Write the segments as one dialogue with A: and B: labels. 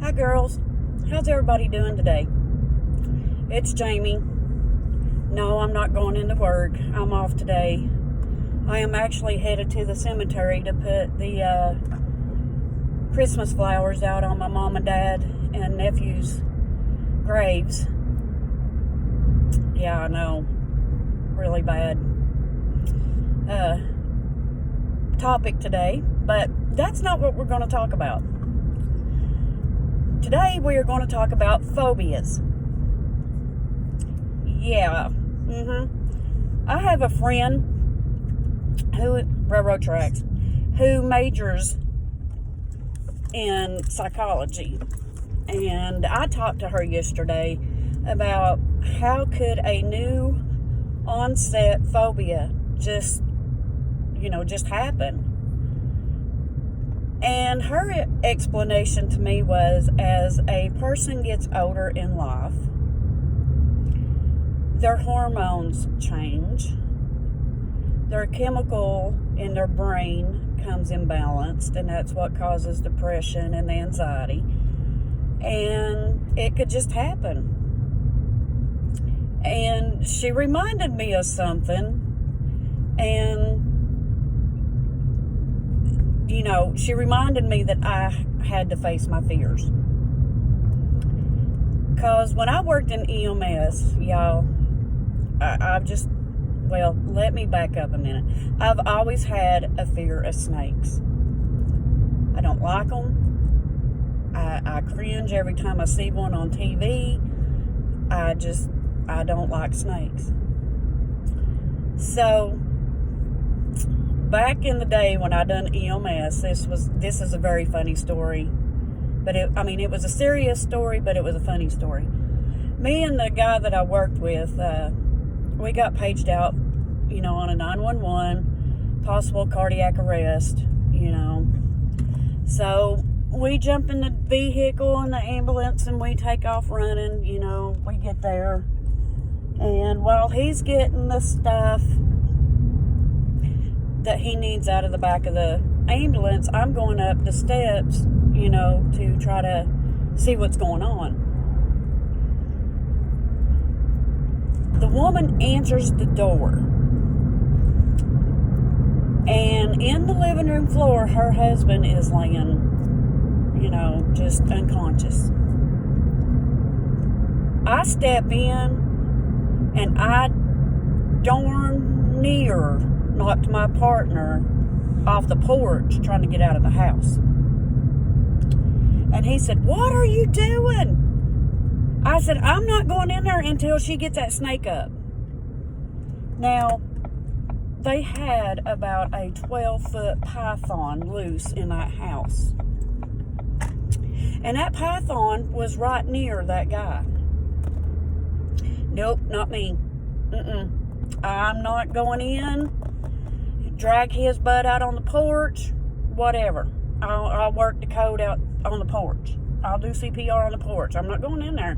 A: Hi girls, how's everybody doing today? It's Jamie. No, I'm not going into work. I'm off today. I am actually headed to the cemetery to put the Christmas flowers out on my mom and dad and nephew's graves. Yeah, I know. Really bad topic today, but that's not what we're going to talk about. Today we are going to talk about phobias. Yeah. I have a friend railroad tracks, who majors in psychology. And I talked to her yesterday about how could a new onset phobia just happen. And her explanation to me was, as a person gets older in life, their hormones change, their chemical in their brain comes imbalanced, and that's what causes depression and anxiety. And it could just happen. And she reminded me of something, and she reminded me that I had to face my fears. Because when I worked in EMS, y'all, let me back up a minute. I've always had a fear of snakes. I don't like them. I cringe every time I see one on TV. I don't like snakes. So, back in the day when I done EMS, this is a very funny story. But it was a serious story, but it was a funny story. Me and the guy that I worked with, we got paged out, on a 911, possible cardiac arrest, So we jump in the vehicle and the ambulance and we take off running, we get there. And while he's getting the stuff that he needs out of the back of the ambulance, I'm going up the steps, to try to see what's going on. The woman answers the door, and in the living room floor, her husband is laying, just unconscious. I step in, and I darn near knocked my partner off the porch trying to get out of the house. And he said, "What are you doing?" I said, "I'm not going in there until she gets that snake up." Now, they had about a 12-foot python loose in that house. And that python was right near that guy. Nope, not me. I'm not going in, drag his butt out on the porch, whatever. I'll work the code out on the porch. I'll do CPR on the porch. I'm not going in there.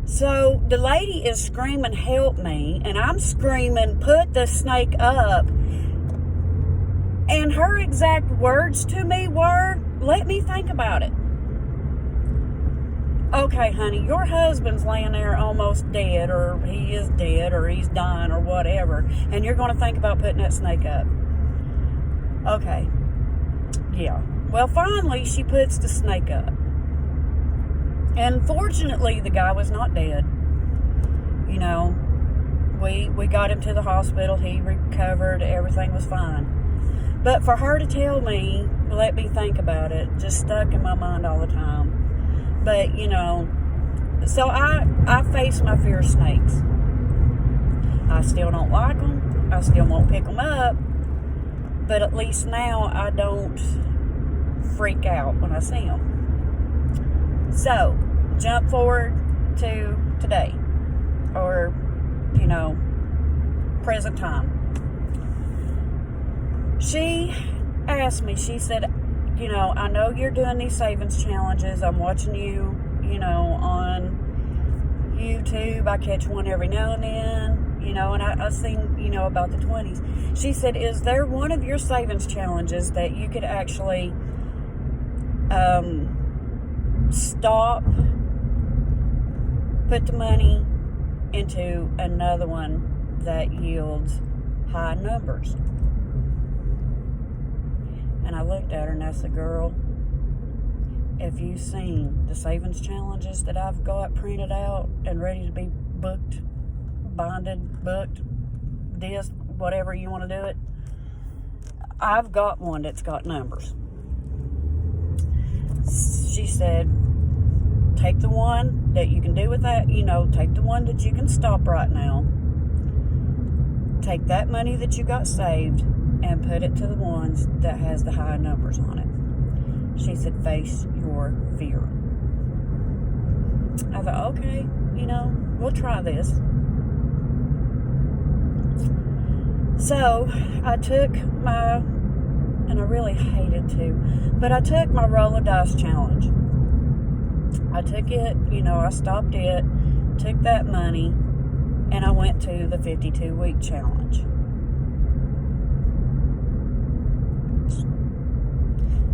A: So the lady is screaming, "Help me," and I'm screaming, "Put the snake up." And her exact words to me were, "Let me think about it." Okay, honey, your husband's laying there almost dead, or he is dead, or he's dying, or whatever, and you're going to think about putting that snake up. Okay. Yeah. Well, finally, she puts the snake up. And fortunately, the guy was not dead. We got him to the hospital. He recovered. Everything was fine. But for her to tell me, "Let me think about it," just stuck in my mind all the time. But, so I face my fear of snakes. I still don't like them. I still won't pick them up. But at least now I don't freak out when I see them. So, jump forward to today. Or, present time. She asked me, she said, "I know you're doing these savings challenges. I'm watching you, on YouTube. I catch one every now and then, and I seen, about the 20s. She said, "Is there one of your savings challenges that you could actually stop, put the money into another one that yields high numbers. And I looked at her and I said, girl, if you've seen the savings challenges that I've got printed out and ready to be booked, bonded, booked, this, whatever you want to do it, I've got one that's got numbers. She said, take the one that you can do with that, take the one that you can stop right now. Take that money that you got saved and put it to the ones that has the high numbers on it. She said, face your fear. I thought, okay, we'll try this. So I took and I really hated to, but I took my roll of dice challenge. I took it, I stopped it, took that money, and I went to the 52-week challenge.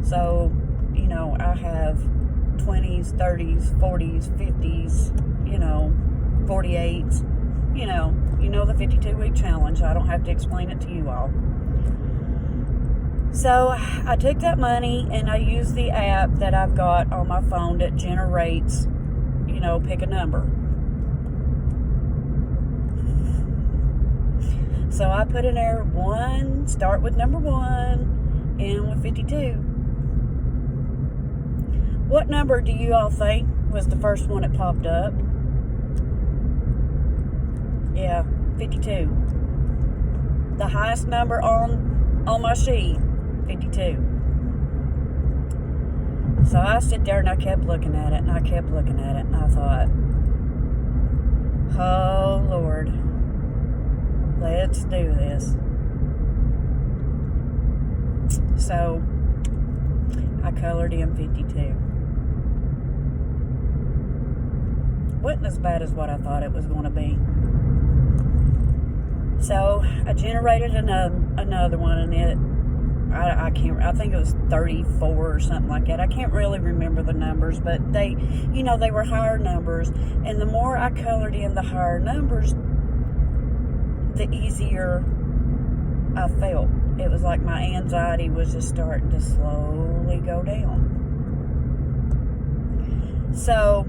A: So, I have 20s, 30s, 40s, 50s, 48s, the 52-week challenge. I don't have to explain it to you all. So I took that money and I used the app that I've got on my phone that generates, pick a number. So I put in there 1, start with number 1, end with 52. What number do you all think was the first one that popped up? Yeah, 52. The highest number on my sheet, 52. So I sit there and I kept looking at it and I kept looking at it and I thought, oh Lord, let's do this. So I colored in 52. Wasn't as bad as what I thought it was going to be. So I generated another one, and I think it was 34 or something like that. I can't really remember the numbers, but they were higher numbers, and the more I colored in the higher numbers, the easier I felt. It was like my anxiety was just starting to slowly go down. So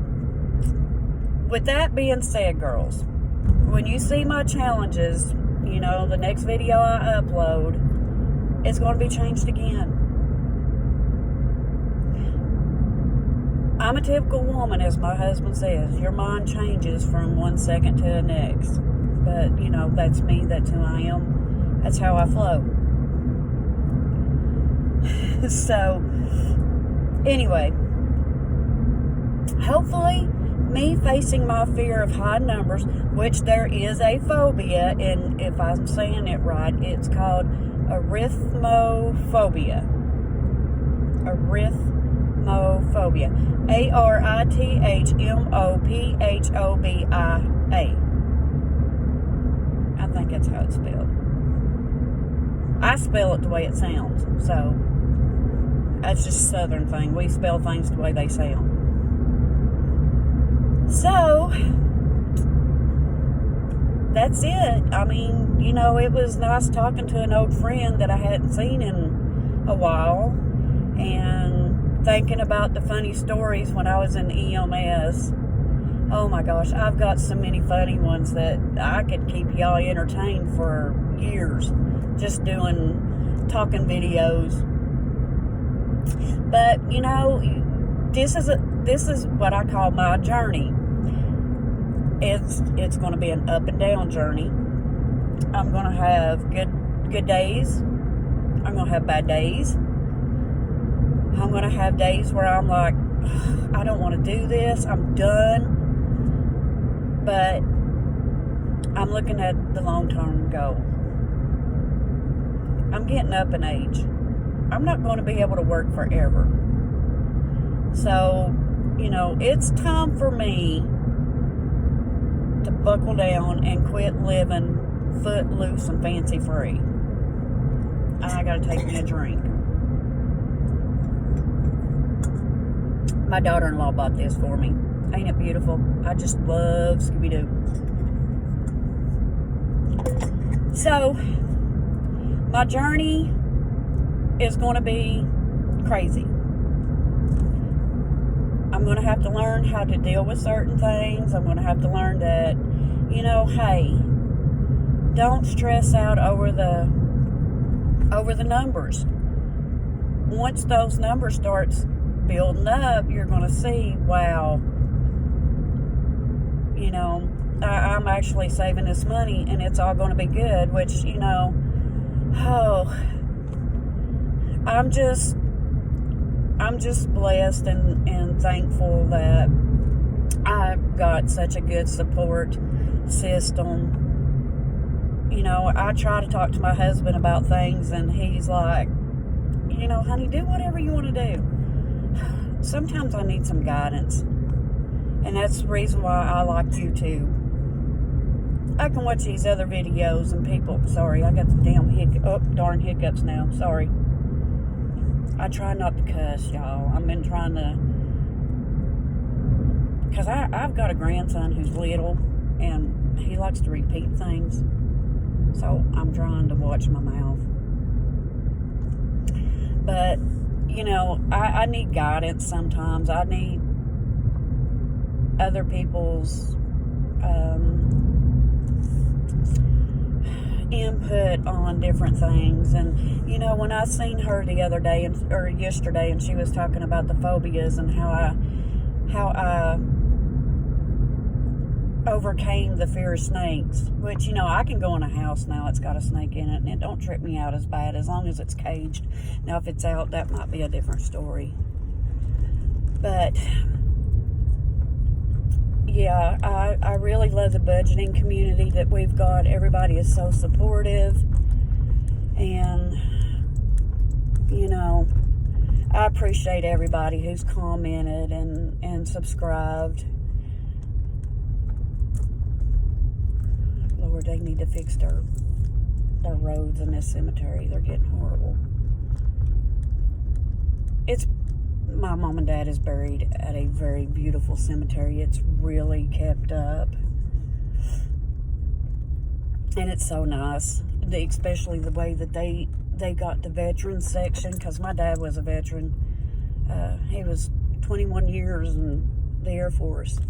A: with that being said, girls, when you see my challenges, the next video I upload, it's going to be changed again. I'm a typical woman, as my husband says. Your mind changes from one second to the next. But, that's me. That's who I am. That's how I flow. So, anyway, hopefully, me facing my fear of high numbers, which there is a phobia, and if I'm saying it right, it's called arithmophobia. Arithmophobia. Arithmophobia. I think that's how it's spelled. I spell it the way it sounds, so that's just a Southern thing. We spell things the way they sound. So, that's it. I mean, it was nice talking to an old friend that I hadn't seen in a while, and thinking about the funny stories when I was in EMS. Oh my gosh, I've got so many funny ones that I could keep y'all entertained for years, just talking videos. But, this is what I call my journey. It's going to be an up and down journey. I'm going to have good days. I'm going to have bad days. I'm going to have days where I'm like, I don't want to do this. I'm done. But I'm looking at the long-term goal. I'm getting up in age. I'm not going to be able to work forever. So, it's time for me to buckle down and quit living foot loose and fancy free. I gotta take me a drink. My daughter-in-law bought this for me. Ain't it beautiful? I just love Scooby-Doo. So, my journey is going to be crazy. I'm going to have to learn how to deal with certain things. I'm going to have to learn that, you know, hey, don't stress out over the numbers. Once those numbers starts building up, you're going to see, wow, you know, I'm actually saving this money and it's all going to be good, which, you know, I'm just blessed and thankful that I've got such a good support system. You know, I try to talk to my husband about things and he's like, you know, honey, do whatever you want to do. Sometimes I need some guidance. And that's the reason why I like YouTube. I can watch these other videos and people, sorry, I got the damn darn hiccups now, sorry. I try not to cuss, y'all. I've been trying to, because I've got a grandson who's little and he likes to repeat things. So I'm trying to watch my mouth. But, you know, I need guidance sometimes. I need other people's input on different things. And, you know, when I seen her the other day, or yesterday, and she was talking about the phobias and how I overcame the fear of snakes, which, you know, I can go in a house now, it's got a snake in it, and it don't trip me out as bad as long as it's caged. Now, if it's out, that might be a different story. But, yeah, I really love the budgeting community that we've got. Everybody is so supportive, and, you know, I appreciate everybody who's commented and subscribed. Lord, they need to fix their roads in this cemetery. They're getting horrible. My mom and dad is buried at a very beautiful cemetery. It's really kept up. And it's so nice. Especially the way that they got the veterans section, because my dad was a veteran. He was 21 years in the Air Force.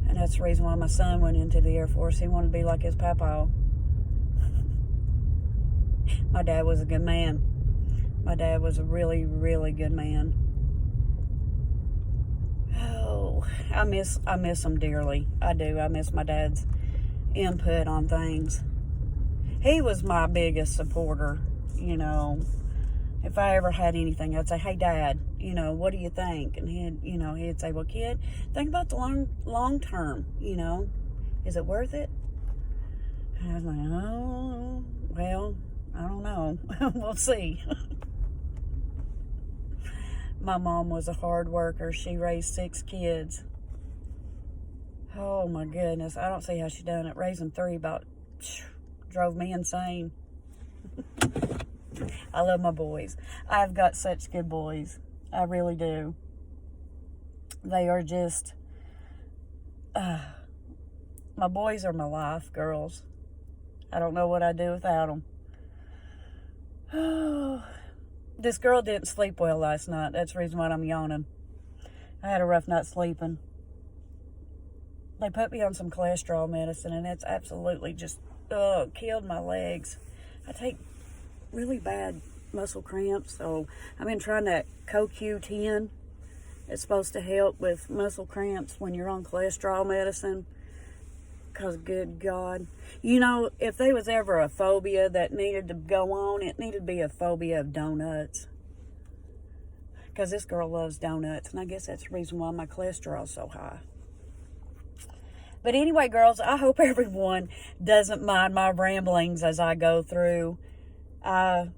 A: And that's the reason why my son went into the Air Force. He wanted to be like his papa. My dad was a good man. My dad was a really, really good man. Oh, I miss him dearly. I do. I miss my dad's input on things. He was my biggest supporter, you know. If I ever had anything, I'd say, hey, Dad, you know, what do you think? And he'd say, well, kid, think about the long term, you know. Is it worth it? And I was like, oh, well, I don't know. We'll see. My mom was a hard worker. She raised 6 kids. Oh, my goodness. I don't see how she done it. Raising 3 drove me insane. I love my boys. I've got such good boys. I really do. They are just... my boys are my life, girls. I don't know what I'd do without them. This girl didn't sleep well last night. That's the reason why I'm yawning. I had a rough night sleeping. They put me on some cholesterol medicine, and it's absolutely just killed my legs. I take really bad muscle cramps, so I've been trying that CoQ10. It's supposed to help with muscle cramps when you're on cholesterol medicine. Because, good God, you know, if there was ever a phobia that needed to go on, it needed to be a phobia of donuts. Because this girl loves donuts, and I guess that's the reason why my cholesterol's so high. But anyway, girls, I hope everyone doesn't mind my ramblings as I go through. I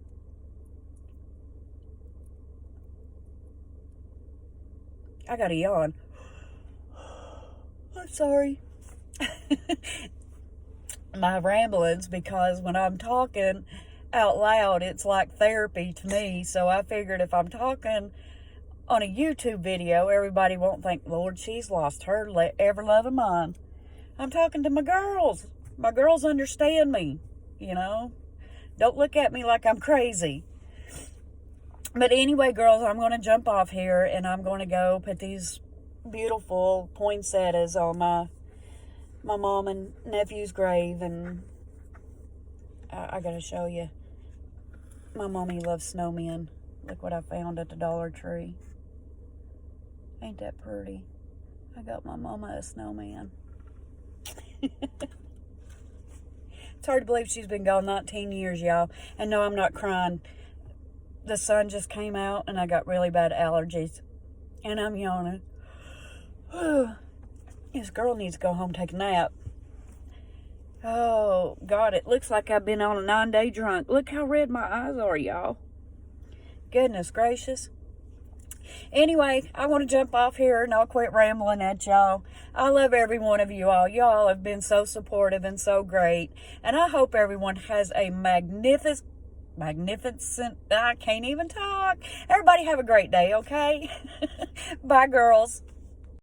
A: got a yawn. I'm sorry. My ramblings, because when I'm talking out loud, it's like therapy to me. So I figured if I'm talking on a YouTube video, everybody won't think, Lord, she's lost her ever-loving mind. I'm talking to my girls. My girls understand me, you know. Don't look at me like I'm crazy. But anyway, girls, I'm going to jump off here, and I'm going to go put these beautiful poinsettias on my mom and nephew's grave. And I got to show you. My mommy loves snowmen. Look what I found at the Dollar Tree. Ain't that pretty? I got my mama a snowman. It's hard to believe she's been gone 19 years, y'all. And no, I'm not crying. The sun just came out and I got really bad allergies. And I'm yawning. This girl needs to go home and take a nap. Oh, God, it looks like I've been on a 9-day drunk. Look how red my eyes are, y'all. Goodness gracious. Anyway, I want to jump off here and I'll quit rambling at y'all. I love every one of you all. Y'all have been so supportive and so great. And I hope everyone has a magnificent, I can't even talk. Everybody have a great day, okay? Bye, girls.